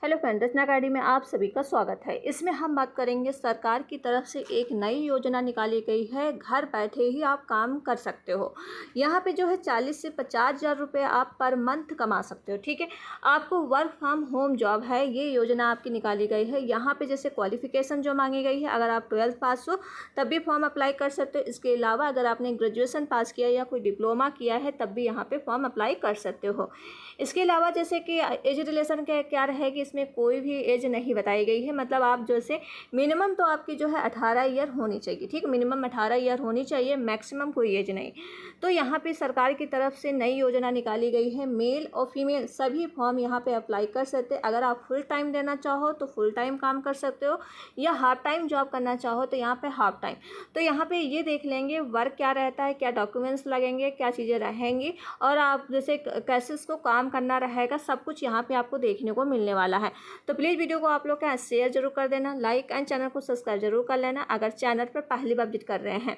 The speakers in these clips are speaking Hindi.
हेलो फ्रेंड, रचना अकेडमी में आप सभी का स्वागत है। इसमें हम बात करेंगे सरकार की तरफ से एक नई योजना निकाली गई है, घर बैठे ही आप काम कर सकते हो। यहाँ पे जो है 40 से 50 हज़ार रुपये आप पर मंथ कमा सकते हो। ठीक है, आपको वर्क फ्रॉम होम जॉब है, ये योजना आपकी निकाली गई है। यहाँ पे जैसे क्वालिफिकेशन जो मांगी गई है, अगर आप 12th पास हो तब भी फॉर्म अप्लाई कर सकते हो। इसके अलावा अगर आपने ग्रेजुएशन पास किया या कोई डिप्लोमा किया है तब भी यहाँ पे फॉर्म अप्लाई कर सकते हो। इसके अलावा जैसे कि एज रिलेशन के क्या रहेगी, इसमें कोई भी एज नहीं बताई गई है। मतलब आप जैसे मिनिमम तो आपकी जो है 18 ईयर होनी चाहिए। ठीक, मिनिमम 18 ईयर होनी चाहिए, मैक्सिमम कोई एज नहीं। तो यहाँ पे सरकार की तरफ से नई योजना निकाली गई है, मेल और फीमेल सभी फॉर्म यहाँ पे अप्लाई कर सकते हैं। अगर आप फुल टाइम देना चाहो तो फुल टाइम काम कर सकते हो, या हाफ टाइम जॉब करना चाहो तो यहाँ पे हाफ टाइम। तो यहाँ पे ये देख लेंगे वर्क क्या रहता है, क्या डॉक्यूमेंट्स लगेंगे, क्या चीज़ें रहेंगी, और आप जैसे कैसे इसको काम करना रहेगा, सब कुछ यहाँ पे आपको देखने को मिलने वाला है। तो प्लीज़ वीडियो को आप लोग क्या शेयर जरूर कर देना, लाइक एंड चैनल को सब्सक्राइब जरूर कर लेना अगर चैनल पर पहली बार विजिट कर रहे हैं।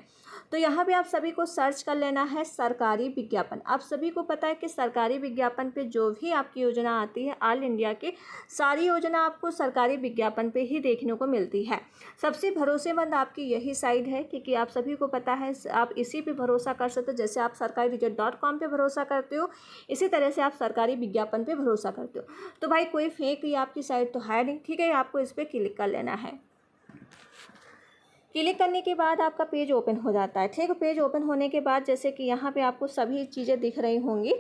तो यहाँ पे आप सभी को सर्च कर लेना है सरकारी विज्ञापन। आप सभी को पता है कि सरकारी विज्ञापन पे जो भी आपकी योजना आती है, ऑल इंडिया की सारी योजना आपको सरकारी विज्ञापन पे ही देखने को मिलती है। सबसे भरोसेमंद आपकी यही साइट है, क्योंकि आप सभी को पता है आप इसी पे भरोसा कर सकते हो। जैसे आप सरकारीरिजल्ट.com पे भरोसा करते हो, इसी तरह से आप सरकारी विज्ञापन पे भरोसा करते हो। तो भाई कोई फेक ये आपकी साइट तो है नहीं। ठीक है, आपको इस पर क्लिक कर लेना है। क्लिक करने के बाद आपका पेज ओपन हो जाता है। ठीक है, पेज ओपन होने के बाद जैसे कि यहाँ पे आपको सभी चीज़ें दिख रही होंगी।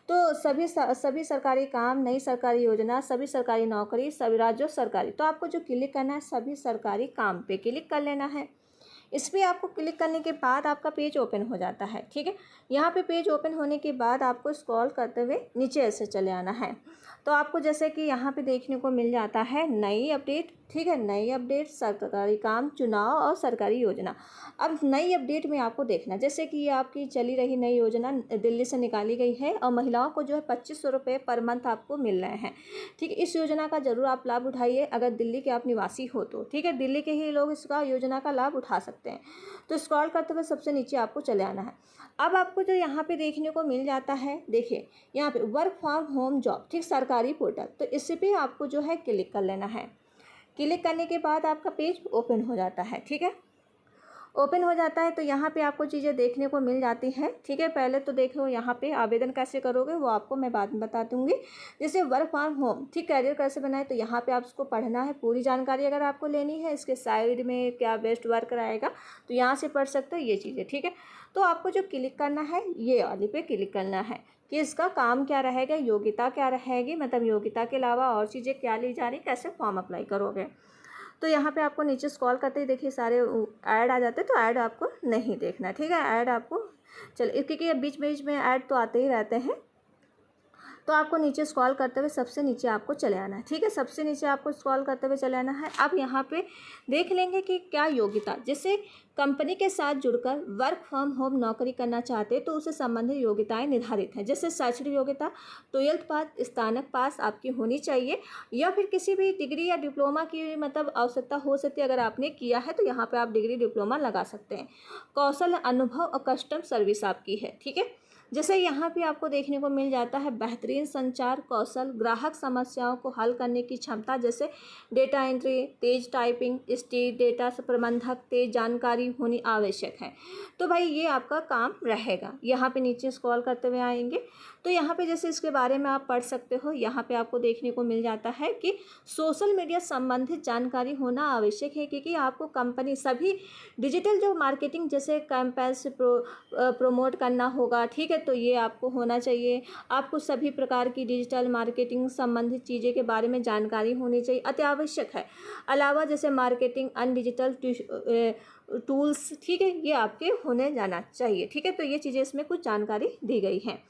तो सभी सरकारी काम, नई सरकारी योजना, सभी सरकारी नौकरी, सभी राज्यों सरकारी। तो आपको जो क्लिक करना है सभी सरकारी काम पे क्लिक कर लेना है। इस पर आपको क्लिक करने के बाद आपका पेज ओपन हो जाता है। ठीक है, यहाँ पे पेज ओपन होने के बाद आपको स्क्रॉल करते हुए नीचे ऐसे चले आना है। तो आपको जैसे कि यहाँ पे देखने को मिल जाता है नई अपडेट। ठीक है, नई अपडेट, सरकारी काम, चुनाव और सरकारी योजना। अब नई अपडेट में आपको देखना, जैसे कि ये आपकी चली रही नई योजना दिल्ली से निकाली गई है और महिलाओं को जो है 2500 रुपये पर मंथ आपको मिल रहे हैं। ठीक है, इस योजना का ज़रूर आप लाभ उठाइए अगर दिल्ली के आप निवासी हो तो। ठीक है, दिल्ली के ही लोग इसका योजना का लाभ उठा सकते हैं। तो स्क्रॉल करते हुए सबसे नीचे आपको चले आना है। अब आपको जो यहाँ पे देखने को मिल जाता है, देखिए यहाँ पे वर्क फ्रॉम होम जॉब, ठीक, सरकारी पोर्टल। तो इसी पे आपको जो है क्लिक कर लेना है। क्लिक करने के बाद आपका पेज ओपन हो जाता है। ठीक है, ओपन हो जाता है तो यहाँ पे आपको चीज़ें देखने को मिल जाती हैं। ठीक है, पहले तो देखो यहाँ पे आवेदन कैसे करोगे वो आपको मैं बाद में बता दूँगी। जैसे वर्क फ्रॉम होम, ठीक, कैरियर कैसे बनाए, तो यहाँ पे आपको पढ़ना है। पूरी जानकारी अगर आपको लेनी है, इसके साइड में क्या बेस्ट वर्क रहेगा तो यहाँ से पढ़ सकते हो ये चीज़ें। ठीक है, तो आपको जो क्लिक करना है ये वाली पे क्लिक करना है कि इसका काम क्या रहेगा, योग्यता क्या रहेगी, मतलब योग्यता के अलावा और चीज़ें क्या ली जा रही, कैसे फॉर्म अप्लाई करोगे। तो यहाँ पे आपको नीचे स्क्रॉल करते ही देखिए सारे ऐड आ जाते हैं, तो ऐड आपको नहीं देखना। ठीक है, ऐड आपको चलिए, क्योंकि बीच बीच में ऐड तो आते ही रहते हैं। तो आपको नीचे स्क्रॉल करते हुए सबसे नीचे आपको चले आना है। ठीक है, सबसे नीचे आपको स्क्रॉल करते हुए चले आना है। अब यहाँ पे देख लेंगे कि क्या योग्यता, जैसे कंपनी के साथ जुड़कर वर्क फ्रॉम होम नौकरी करना चाहते हैं तो उससे संबंधित योग्यताएं निर्धारित हैं। जैसे शैक्षणिक योग्यता 12th पास, स्नातक पास आपकी होनी चाहिए, या फिर किसी भी डिग्री या डिप्लोमा की मतलब आवश्यकता हो सकती है। अगर आपने किया है तो यहाँ पर आप डिग्री डिप्लोमा लगा सकते हैं। कौशल, अनुभव और कस्टम सर्विस आपकी है। ठीक है, जैसे यहाँ पे आपको देखने को मिल जाता है बेहतरीन संचार कौशल, ग्राहक समस्याओं को हल करने की क्षमता, जैसे डेटा एंट्री, तेज टाइपिंग, स्टील डेटा प्रबंधक, तेज जानकारी होनी आवश्यक है। तो भाई ये आपका काम रहेगा। यहाँ पे नीचे स्क्रॉल करते हुए आएंगे तो यहाँ पे जैसे इसके बारे में आप पढ़ सकते हो। यहाँ पे आपको देखने को मिल जाता है कि सोशल मीडिया संबंधित जानकारी होना आवश्यक है, क्योंकि आपको कंपनी सभी डिजिटल जो मार्केटिंग जैसे कैंपेन से प्रोमोट करना होगा। ठीक है, तो ये आपको होना चाहिए। आपको सभी प्रकार की डिजिटल मार्केटिंग संबंधित चीज़ें के बारे में जानकारी होनी चाहिए, अति आवश्यक है। अलावा जैसे मार्केटिंग एंड डिजिटल टूल्स, ठीक है, ये आपके होने जाना चाहिए। ठीक है, तो ये चीज़ें इसमें कुछ जानकारी दी गई हैं।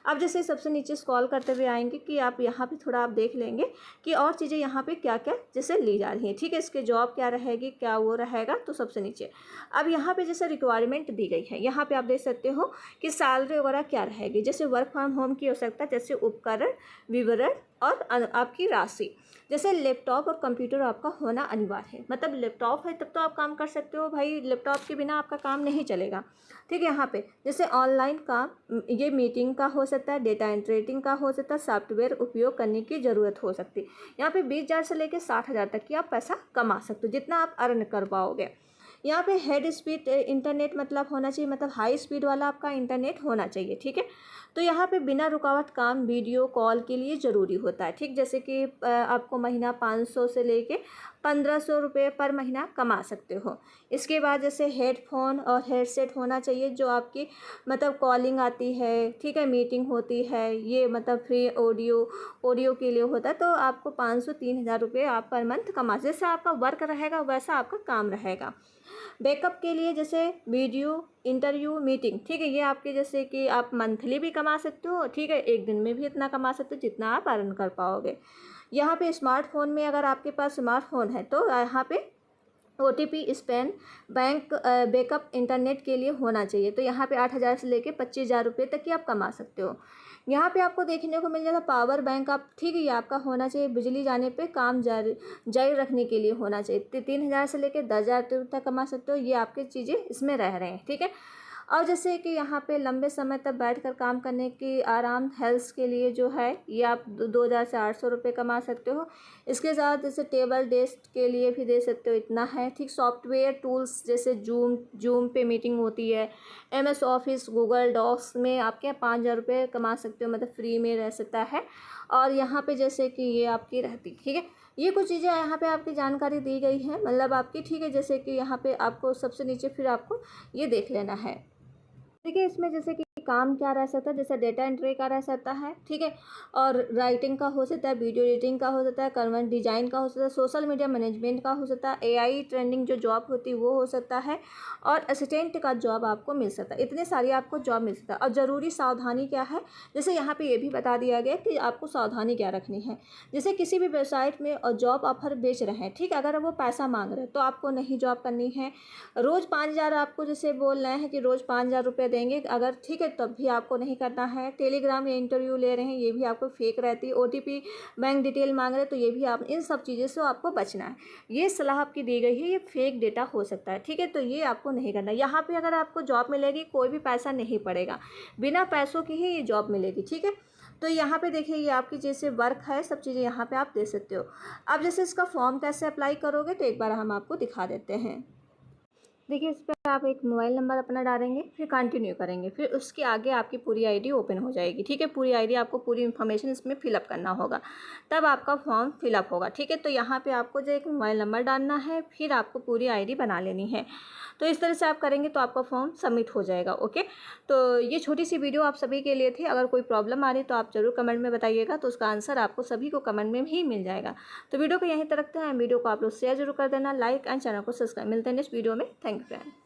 अब जैसे सबसे नीचे स्क्रॉल करते हुए आएंगे कि आप यहाँ पे थोड़ा आप देख लेंगे कि और चीज़ें यहाँ पे क्या क्या जैसे ली जा रही हैं। ठीक है, इसके जॉब क्या रहेगी, क्या वो रहेगा। तो सबसे नीचे अब यहाँ पे जैसे रिक्वायरमेंट दी गई है, यहाँ पे आप देख सकते हो कि सैलरी वगैरह क्या रहेगी। जैसे वर्क फ्रॉम होम की आवश्यकता, जैसे उपकरण विवरण और आपकी राशि। जैसे लैपटॉप और कंप्यूटर आपका होना अनिवार्य है, मतलब लैपटॉप है तब तो आप काम कर सकते हो भाई, लैपटॉप के बिना आपका काम नहीं चलेगा। ठीक है, यहाँ पे जैसे ऑनलाइन काम, ये मीटिंग का हो सकता है, डेटा एंट्रेटिंग का हो सकता है, सॉफ्टवेयर उपयोग करने की ज़रूरत हो सकती है। यहाँ पे 20,000 से लेकर 60,000 तक की आप पैसा कमा सकते हो, जितना आप अर्न कर पाओगे। यहाँ पे हेड स्पीड इंटरनेट मतलब होना चाहिए, मतलब हाई स्पीड वाला आपका इंटरनेट होना चाहिए। ठीक है, तो यहाँ पे बिना रुकावट काम वीडियो कॉल के लिए ज़रूरी होता है। ठीक, जैसे कि आपको महीना 500 से लेके 1500 रुपये पर महीना कमा सकते हो। इसके बाद जैसे हेडफोन और हेडसेट होना चाहिए, जो आपकी मतलब कॉलिंग आती है, ठीक है, मीटिंग होती है, ये मतलब फ्री ऑडियो के लिए होता है। तो आपको 500-3,000 रुपये आप पर मंथ कमा, जैसा आपका वर्क रहेगा वैसा आपका काम रहेगा। बैकअप के लिए जैसे वीडियो इंटरव्यू मीटिंग, ठीक है, ये आपके जैसे कि आप मंथली भी कमा सकते हो। ठीक है, एक दिन में भी इतना कमा सकते हो जितना आप अर्न कर पाओगे। यहाँ पे स्मार्टफोन में अगर आपके पास स्मार्टफोन है तो यहाँ पे OTP span bank backup internet के लिए होना चाहिए। तो यहाँ पे 8,000 से लेके 25,000 रुपये तक की आप कमा सकते हो। यहाँ पे आपको देखने को मिल जाता पावर बैंक आप, ठीक है, ये आपका होना चाहिए, बिजली जाने पे काम जारी रखने के लिए होना चाहिए। 3,000 से लेके 10,000 तक कमा सकते हो, ये आपकी चीज़ें इसमें रह रहे हैं। ठीक है, और जैसे कि यहाँ पे लंबे समय तक बैठकर काम करने की आराम हेल्थ के लिए जो है, ये आप 2,000 से 800 रुपये कमा सकते हो। इसके साथ जैसे टेबल डेस्क के लिए भी दे सकते हो, इतना है। ठीक, सॉफ्टवेयर टूल्स जैसे जूम पे मीटिंग होती है, MS ऑफिस, गूगल डॉक्स में आपके 5,000 रुपये कमा सकते हो, मतलब फ्री में रह सकता है। और यहाँ पे जैसे कि ये आपकी रहती, ठीक है, ये कुछ चीज़ें यहाँ पे आपकी जानकारी दी गई है, मतलब आपकी। ठीक है, जैसे कि यहाँ पे आपको सबसे नीचे फिर आपको ये देख लेना है। देखिए, इसमें जैसे कि काम क्या रह सकता है, जैसे डेटा एंट्री का रह सकता है, ठीक है, और राइटिंग का हो सकता है, वीडियो एडिटिंग का हो सकता है, कन्वर्ट डिजाइन का हो सकता है, सोशल मीडिया मैनेजमेंट का हो सकता है, AI ट्रेंडिंग जो जॉब होती है वो हो सकता है, और असिस्टेंट का जॉब आपको मिल सकता है। इतने सारी आपको जॉब मिल सकता है। और ज़रूरी सावधानी क्या है, जैसे यहाँ पे ये भी बता दिया गया कि आपको सावधानी क्या रखनी है। जैसे किसी भी वेबसाइट में और जॉब ऑफर बेच रहे हैं, ठीक है, अगर वो पैसा मांग रहे हैं तो आपको नहीं जॉब करनी है। रोज़ 5,000 आपको जैसे बोल रहे हैं कि रोज़ 5,000 रुपये देंगे अगर, ठीक है, तब भी आपको नहीं करना है। टेलीग्राम या इंटरव्यू ले रहे हैं, ये भी आपको फेक रहती है। OTP बैंक डिटेल मांग रहे हैं, तो ये भी आप, इन सब चीज़ों से आपको बचना है। ये सलाह आपकी दी गई है, ये फेक डेटा हो सकता है। ठीक है, तो ये आपको नहीं करना। यहाँ पे अगर आपको जॉब मिलेगी, कोई भी पैसा नहीं पड़ेगा, बिना पैसों की ही ये जॉब मिलेगी। ठीक है, तो यहाँ पे देखिए, ये आपकी जैसे वर्क है, सब चीज़ें यहाँ पे आप दे सकते हो। अब जैसे इसका फॉर्म कैसे अप्लाई करोगे, तो एक बार हम आपको दिखा देते हैं। देखिए, इस पर आप एक मोबाइल नंबर अपना डालेंगे, फिर कंटिन्यू करेंगे, फिर उसके आगे आपकी पूरी ID ओपन हो जाएगी। ठीक है, पूरी ID आपको पूरी इन्फॉर्मेशन इसमें फिलअप करना होगा, तब आपका फॉर्म फिलअप होगा। ठीक है, तो यहाँ पे आपको जो एक मोबाइल नंबर डालना है, फिर आपको पूरी ID बना लेनी है। तो इस तरह से आप करेंगे तो आपका फॉर्म सबमिट हो जाएगा। ओके, तो ये छोटी सी वीडियो आप सभी के लिए थी। अगर कोई प्रॉब्लम आ रही है तो आप ज़रूर कमेंट में बताइएगा, तो उसका आंसर आपको सभी को कमेंट में ही मिल जाएगा। तो वीडियो को यहीं तक रखते हैं। वीडियो को आप लोग शेयर जरूर कर देना, लाइक एंड चैनल को सब्सक्राइब। मिलते हैं नेक्स्ट वीडियो में। Thank you friend.